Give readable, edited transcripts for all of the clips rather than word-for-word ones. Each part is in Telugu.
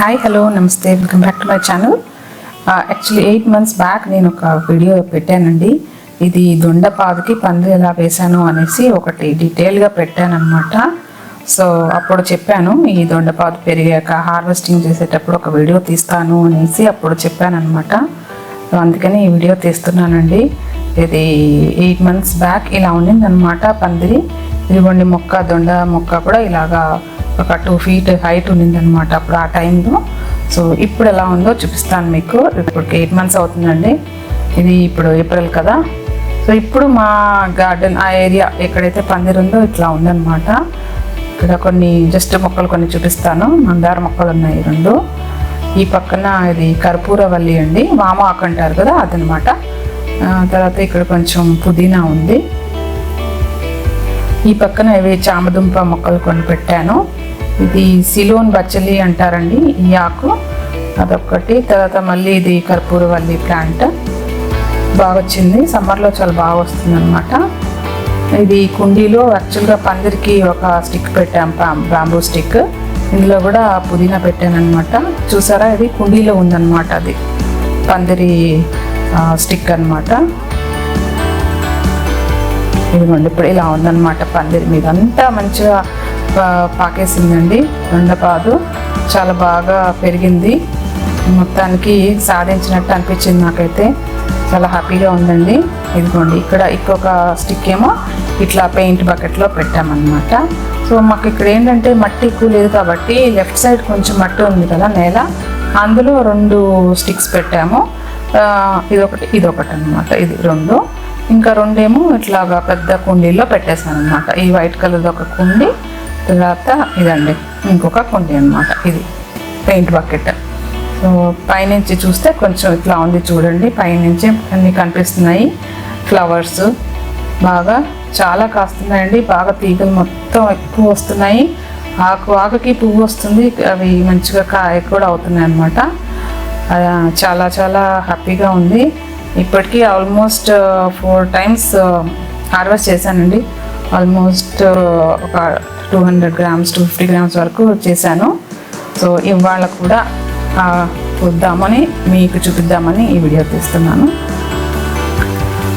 హాయ్ హలో నమస్తే welcome back to my channel. Actually 8 months back నేను ఒక వీడియో పెట్టానండి. ఇది దొండపాదుకి పందిరి ఎలా వేసాను అనేసి ఒకటి డీటెయిల్గా పెట్టానమాట. సో అప్పుడు చెప్పాను ఈ దొండపాదు పెరిగాక హార్వెస్టింగ్ చేసేటప్పుడు ఒక వీడియో తీస్తాను అనేసి అప్పుడు చెప్పానమాట. సో అందుకని ఈ వీడియో తీస్తున్నానండి. ఇది 8 months బ్యాక్ ఇలా ఉండిందనమాట పందిరి. ఇదిగోండి దొండ మొక్క కూడా ఇలాగా ఒక 2 feet హైట్ ఉండిందనమాట అప్పుడు ఆ టైంలో. సో ఇప్పుడు ఎలా ఉందో చూపిస్తాను మీకు. ఇప్పటికి 8 months అవుతుందండి. ఇది ఇప్పుడు ఏప్రిల్ కదా. సో ఇప్పుడు మా గార్డెన్ ఆ ఏరియా ఎక్కడైతే పందిరి ఉందో ఇట్లా ఉందన్నమాట. ఇక్కడ కొన్ని జస్ట్ మొక్కలు కొన్ని చూపిస్తాను. మందార మొక్కలు ఉన్నాయి 2. ఈ పక్కన ఇది కర్పూరవల్లి అండి, మామ ఆకు అంటారు కదా అదనమాట. తర్వాత ఇక్కడ కొంచెం పుదీనా ఉంది. ఈ పక్కన ఇవి చామదుంప మొక్కలు కొన్ని పెట్టాను. ఇది సిలోన్ బచ్చలి అంటారండి ఈ ఆకు, అదొకటి. తర్వాత మళ్ళీ ఇది కర్పూరవల్లి ప్లాంట్ బాగా వచ్చింది, సమ్మర్లో చాలా బాగా వస్తుంది అనమాట. ఇది కుండీలో యాక్చువల్గా పందిరికి ఒక స్టిక్ పెట్టాం, బ్యాంబూ స్టిక్. ఇందులో కూడా పుదీనా పెట్టాను అనమాట. చూసారా ఇది కుండీలో ఉందన్నమాట, అది పందిరి స్టిక్ అనమాట. ఇదిగోండి ఇప్పుడు ఇలా ఉందన్నమాట పందిరి మీద అంతా మంచిగా పాకేసిందండి. దొండపాదు చాలా బాగా పెరిగింది, మొత్తానికి సాధించినట్టు అనిపించింది నాకైతే. చాలా హ్యాపీగా ఉందండి. ఇదిగోండి ఇక్కడ ఇంకొక స్టిక్ ఏమో ఇట్లా పెయింట్ బకెట్లో పెట్టామన్నమాట. సో మాకు ఇక్కడ ఏంటంటే మట్టి ఎక్కువ లేదు కాబట్టి లెఫ్ట్ సైడ్ కొంచెం మట్టి ఉంది కదా నేల, అందులో 2 స్టిక్స్ పెట్టాము. ఇదొకటి అనమాట. ఇది 2, ఇంకా 2 ఏమో ఇట్లాగా పెద్ద కుండీల్లో పెట్టేశాను అనమాట. ఈ వైట్ కలర్ది ఒక కుండీ, తర్వాత ఇదండి ఇంకొక కుండీ అనమాట. ఇది పెయింట్ బకెట్. సో పైనుంచి చూస్తే కొంచెం ఇట్లా ఉంది చూడండి, పైనుంచి అన్నీ కనిపిస్తున్నాయి. ఫ్లవర్స్ బాగా చాలా కాస్తున్నాయండి, బాగా తీగలు మొత్తం ఎక్కువ వస్తున్నాయి. ఆకుకి పువ్వు వస్తుంది, అవి మంచిగా కాయ కూడా అవుతున్నాయి అన్నమాట. చాలా చాలా హ్యాపీగా ఉంది. ఇప్పటికీ ఆల్మోస్ట్ 4 times హార్వెస్ట్ చేశానండి. ఆల్మోస్ట్ ఒక 200 grams 250 grams వరకు చేశాను. సో ఇవాళ కూడా చూద్దామని మీకు చూపిద్దామని ఈ వీడియో తీస్తున్నాను.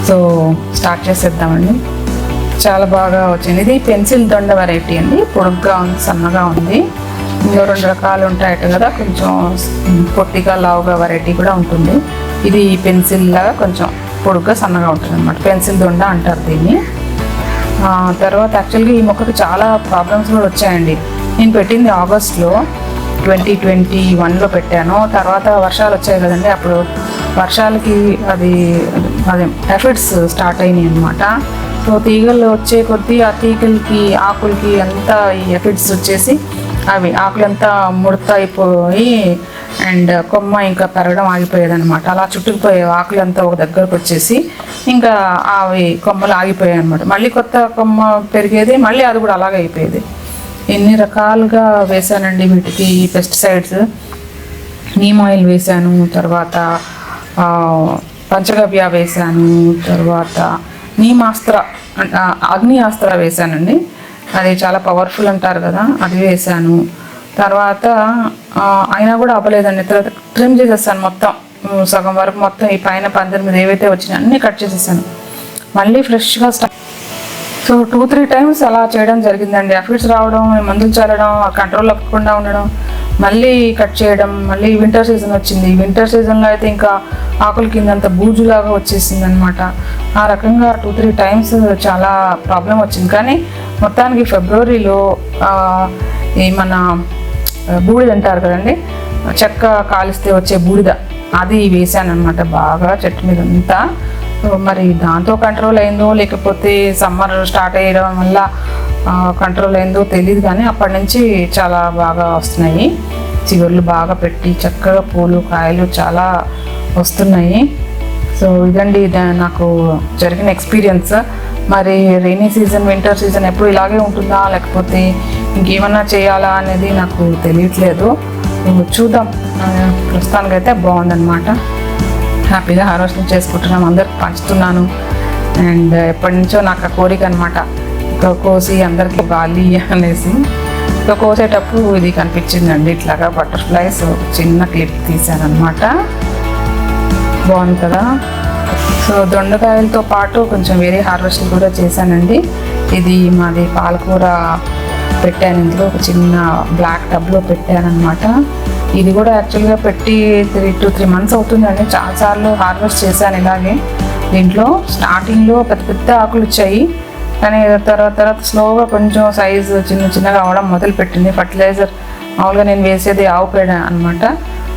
సో స్టార్ట్ చేసేద్దామండి. చాలా బాగా వచ్చింది. ఇది పెన్సిల్ దొండ వెరైటీ అండి, పొడుగ్గా ఉంది, సన్నగా ఉంది. ఇంకో 2 రకాలు ఉంటాయట కదా, కొంచెం పొట్టిగా లావుగా వెరైటీ కూడా ఉంటుంది. ఇది పెన్సిల్ లాగా కొంచెం పొడుగ్గా సన్నగా ఉంటుంది అనమాట, పెన్సిల్ దొండ అంటారు దీన్ని. తర్వాత యాక్చువల్గా ఈ మొక్కకు చాలా ప్రాబ్లమ్స్ కూడా వచ్చాయండి. నేను పెట్టింది ఆగస్ట్లో 2021లో పెట్టాను. తర్వాత వర్షాలు వచ్చాయి కదండి, అప్పుడు వర్షాలకి అదే ఎఫెక్ట్స్ స్టార్ట్ అయినాయి అనమాట. సో తీగలు వచ్చే కొద్దీ ఆ తీగలకి ఆకులకి అంతా ఈ ఎఫెక్ట్స్ వచ్చేసి అవి ఆకులంతా ముడత అయిపోయి అండ్ కొమ్మ ఇంకా పెరగడం ఆగిపోయేది అనమాట. అలా చుట్టుకుపోయే ఆకులంతా ఒక దగ్గరకు వచ్చేసి ఇంకా అవి కొమ్మలు ఆగిపోయాయి అనమాట. మళ్ళీ కొత్త కొమ్మ పెరిగేది, మళ్ళీ అది కూడా అలాగే అయిపోయేది. ఎన్ని రకాలుగా వేసానండి వీటికి పెస్టిసైడ్స్. నీమ్ ఆయిల్ వేసాను, తర్వాత పంచగవ్య వేసాను, తర్వాత అగ్ని ఆస్త్ర వేసానండి. అది చాలా పవర్ఫుల్ అంటారు కదా, అది వేసాను. తర్వాత అయినా కూడా అవ్వలేదండి. తర్వాత ట్రిమ్ చేసేసాను మొత్తం, సగం వరకు మొత్తం ఈ పైన పందిరి మీద ఏవైతే వచ్చినాయి అన్నీ కట్ చేసేసాను. మళ్ళీ ఫ్రెష్గా సో 2-3 times అలా చేయడం జరిగిందండి. ఎఫెక్ట్స్ రావడం, మందులు చల్లడం, కంట్రోల్ అవ్వకుండా ఉండడం, మళ్ళీ కట్ చేయడం. మళ్ళీ వింటర్ సీజన్ వచ్చింది. వింటర్ సీజన్లో అయితే ఇంకా ఆకుల కిందంత బూజులాగా వచ్చేసింది అనమాట. ఆ రకంగా 2-3 times చాలా ప్రాబ్లం వచ్చింది. కానీ మొత్తానికి ఫిబ్రవరిలో ఈ మన బూడిద అంటారు కదండి, చెక్క కాలిస్తే వచ్చే బూడిద, అది వేసాను అనమాట బాగా చెట్టు మీద అంతా. మరి దాంతో కంట్రోల్ అయిందో లేకపోతే సమ్మర్ స్టార్ట్ అయ్యడం వల్ల కంట్రోల్ అయిందో తెలియదు, కానీ అప్పటి నుంచి చాలా బాగా వస్తున్నాయి. చిగుర్లు బాగా పెట్టి చక్కగా పూలు కాయలు చాలా వస్తున్నాయి. సో ఇదండి నాకు జరిగిన ఎక్స్పీరియన్స్. మరి రైనీ సీజన్ వింటర్ సీజన్ ఎప్పుడు ఇలాగే ఉంటుందా లేకపోతే ఇంకేమన్నా చేయాలా అనేది నాకు తెలియట్లేదు. చూద్దాం. ప్రస్తుతానికైతే బాగుందన్నమాట. హ్యాపీగా హార్వెస్టింగ్ చేసుకుంటున్నాం, అందరికి పంచుతున్నాను. అండ్ ఎప్పటి నుంచో నాకు ఆ కోరిక అనమాట, కోసి అందరికి ఇవ్వాలి అనేసి. సో కోసేటప్పుడు ఇది కనిపించిందండి, ఇట్లాగా బటర్ఫ్లైస్. చిన్న క్లిప్ తీసాను అనమాట. బాగుంది కదా. సో దొండకాయలతో పాటు కొంచెం వేరే హార్వెస్ట్ కూడా చేశానండి. ఇది మాది పాలకూర పెట్టాను, ఇందులో ఒక చిన్న బ్లాక్ టబ్లో పెట్టాను అనమాట. ఇది కూడా యాక్చువల్గా పెట్టి 3 to 3 months అవుతుందండి. చాలాసార్లు హార్వెస్ట్ చేశాను ఇలాగే. దీంట్లో స్టార్టింగ్లో పెద్ద పెద్ద ఆకులు వచ్చాయి, కానీ తర్వాత స్లోగా కొంచెం సైజు చిన్నగా అవడం మొదలుపెట్టింది. ఫర్టిలైజర్ మామూలుగా నేను వేసేది ఆవు పేడ అనమాట,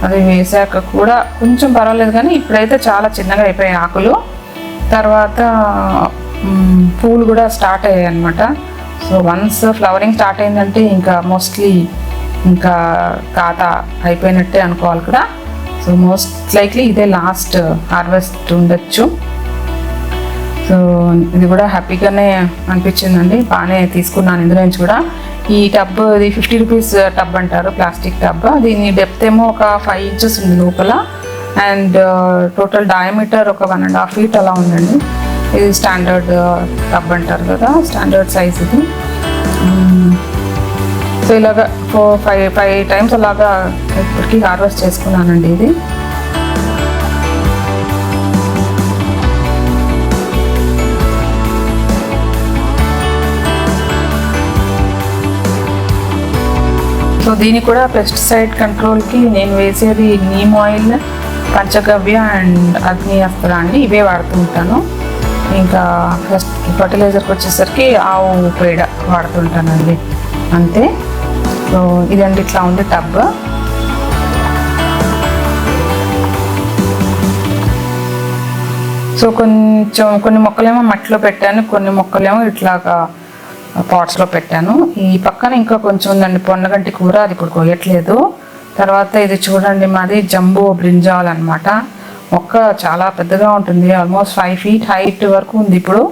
అది వేసాక కూడా కొంచెం పర్వాలేదు, కానీ ఇప్పుడైతే చాలా చిన్నగా అయిపోయాయి ఆకులు. తర్వాత పూలు కూడా స్టార్ట్ అయ్యాయి అనమాట. సో వన్స్ ఫ్లవరింగ్ స్టార్ట్ అయిందంటే ఇంకా మోస్ట్లీ ఇంకా ఖాతా అయిపోయినట్టే అనుకోవాలి కదా. సో మోస్ట్ లైక్లీ ఇదే లాస్ట్ హార్వెస్ట్ ఉండొచ్చు. సో ఇది కూడా హ్యాపీగానే అనిపించిందండి, బాగానే తీసుకున్నాను ఇందులో నుంచి కూడా. ఈ టబ్ ఇది 50 rupees టబ్ అంటారు, ప్లాస్టిక్ టబ్. దీని డెప్త్ ఏమో ఒక 5 inches ఉంది లోపల, అండ్ టోటల్ డయామీటర్ ఒక 1.5 feet అలా ఉందండి. ఇది స్టాండర్డ్ టబ్ అంటారు కదా, స్టాండర్డ్ సైజ్ ఇది. సో ఇలాగా 4-5 times అలాగా ఇప్పటికీ హార్వెస్ట్ చేసుకున్నానండి ఇది. సో దీనికి కూడా పెస్టిసైడ్ కంట్రోల్కి నేను వేసేది నీమ్ ఆయిల్, పంచగవ్య అండ్ అగ్ని అస్త్ర అండి, ఇవే వాడుతూ ఉంటాను. ఇంకా ఫర్టిలైజర్కి వచ్చేసరికి ఆవు పేడ వాడుతుంటానండి, అంతే. సో ఇదండి, ఇట్లా ఉంది టబ్. సో కొన్ని మొక్కలేమో మట్టిలో పెట్టాను, కొన్ని మొక్కలేమో ఇట్లాగా పాట్స్లో పెట్టాను. ఈ పక్కన ఇంకా కొంచెం ఉందండి పొన్నగంటి కూర, అది ఇప్పుడు కొయ్యట్లేదు. తర్వాత ఇది చూడండి, మాది జంబో బ్రింజాల్ అనమాట. మొక్క చాలా పెద్దగా ఉంటుంది, ఆల్మోస్ట్ 5 feet హైట్ వరకు ఉంది ఇప్పుడు.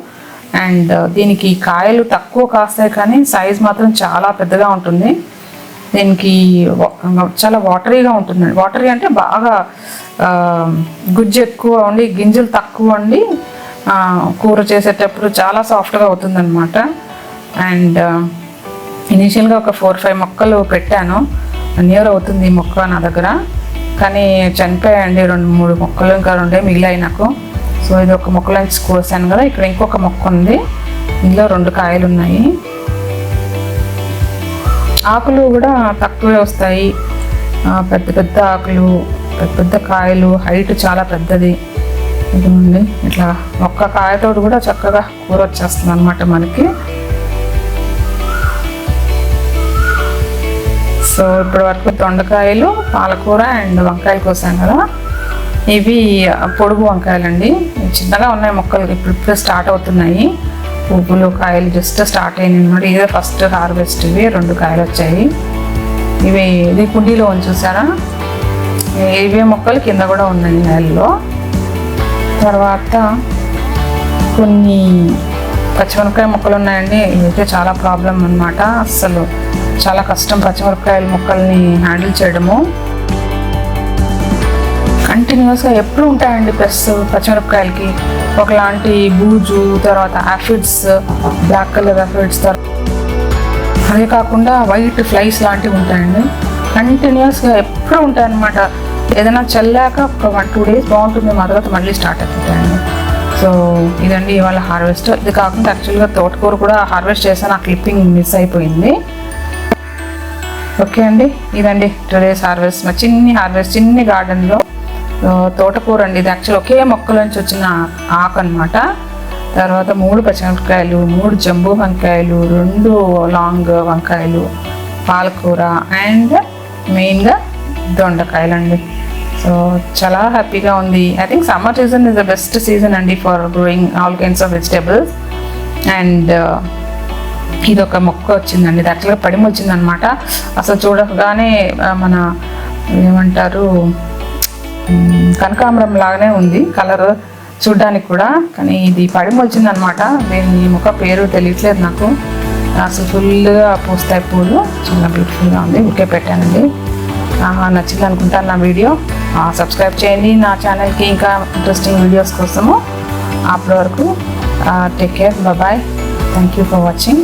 అండ్ దీనికి కాయలు తక్కువ కాస్తాయి, కానీ సైజ్ మాత్రం చాలా పెద్దగా ఉంటుంది. దీనికి చాలా వాటరీగా ఉంటుందండి. వాటరీ అంటే బాగా గుజ్జు ఎక్కువ ఉండి గింజలు తక్కువ ఉండి కూర చేసేటప్పుడు చాలా సాఫ్ట్గా అవుతుందన్నమాట. అండ్ ఇనీషియల్గా ఒక 4-5 మొక్కలు పెట్టాను, 1 year అవుతుంది ఈ మొక్క నా దగ్గర, కానీ చనిపోయాయండి 2-3 మొక్కలు, ఇంకా 2 మిగిలాయి నాకు. సో ఇది ఒక మొక్కలో నుంచి కోసాను కదా. ఇక్కడ ఇంకొక మొక్క ఉంది, ఇందులో 2 కాయలు ఉన్నాయి. ఆకులు కూడా తక్కువే వస్తాయి, పెద్ద పెద్ద ఆకులు, పెద్ద కాయలు, హైట్ చాలా పెద్దది. ఇదిగోండి, ఇట్లా ఒక్క కాయతో కూడా చక్కగా కూర వచ్చేస్తుంది అనమాట మనకి. సో ఇప్పటి వరకు దొండకాయలు, పాలకూర అండ్ వంకాయలు కోసాను కదా. ఇవి పొడుగు వంకాయలండి, చిన్నగా ఉన్నాయి మొక్కలు, ఇప్పుడు స్టార్ట్ అవుతున్నాయి. పువ్వులు కాయలు జస్ట్ స్టార్ట్ అయినాయి అనమాట. ఇదే ఫస్ట్ హార్వెస్ట్. ఇవి 2 కాయలు వచ్చాయి. ఇది కుండీలో చూసారా, ఇవే మొక్కలు కింద కూడా ఉన్నాయి నేలలో. తర్వాత కొన్ని పచ్చిమిరపకాయ మొక్కలు ఉన్నాయండి, ఇవైతే చాలా ప్రాబ్లం అనమాట. అస్సలు చాలా కష్టం పచ్చిమిరపకాయల మొక్కల్ని హ్యాండిల్ చేయడము. కంటిన్యూస్గా ఎప్పుడు ఉంటాయండి ప్లస్ పచ్చిమిరపకాయలకి ఒకలాంటి బూజు, తర్వాత యాఫిడ్స్, బ్లాక్ కలర్ యాఫిడ్స్, అదే కాకుండా వైట్ ఫ్లైస్ లాంటివి ఉంటాయండి. కంటిన్యూస్గా ఎప్పుడు ఉంటాయన్నమాట. ఏదైనా చల్లాక ఒక 1-2 days బాగుంటుంది, మా తర్వాత మళ్ళీ స్టార్ట్ అయిపోతాయండి. సో ఇదండి ఇవాళ హార్వెస్ట్. ఇది కాకుండా యాక్చువల్గా తోటకూర కూడా హార్వెస్ట్ చేశాను, ఆ క్లిప్పింగ్ మిస్ అయిపోయింది. ఓకే అండి, ఇదండి టుడేస్ హార్వెస్ట్. మా చిన్ని గార్డెన్లో తోటకూర అండి. ఇది యాక్చువల్ ఒకే మొక్కల నుంచి వచ్చిన ఆకు అనమాట. తర్వాత 3 పచ్చిమిరపకాయలు, 3 జంబూ వంకాయలు, 2 లాంగ్ వంకాయలు, పాలకూర అండ్ మెయిన్గా దొండకాయలు అండి. సో చాలా హ్యాపీగా ఉంది. I think summer season is the best season అండి for growing all kinds of vegetables. And ఇది ఒక మొక్క వచ్చిందండి, ఇది యాక్చువల్గా పడిమ వచ్చిందనమాట. అసలు చూడగానే మన ఏమంటారు కనకాంబరం లాగానే ఉంది కలర్ చూడ్డానికి కూడా, కానీ ఇది పడిమ వచ్చిందనమాట. దీని మొక్క పేరు తెలియట్లేదు నాకు. అసలు ఫుల్గా పూస్తాయి పూలు, చాలా బ్యూటిఫుల్గా ఉంది. ఓకే పెట్టానండి. నచ్చింది అనుకుంటాను నా వీడియో. సబ్స్క్రైబ్ చేయండి నా ఛానల్కి ఇంకా ఇంట్రెస్టింగ్ వీడియోస్ కోసము. అప్పటి వరకు take care, bye. Thank you for watching.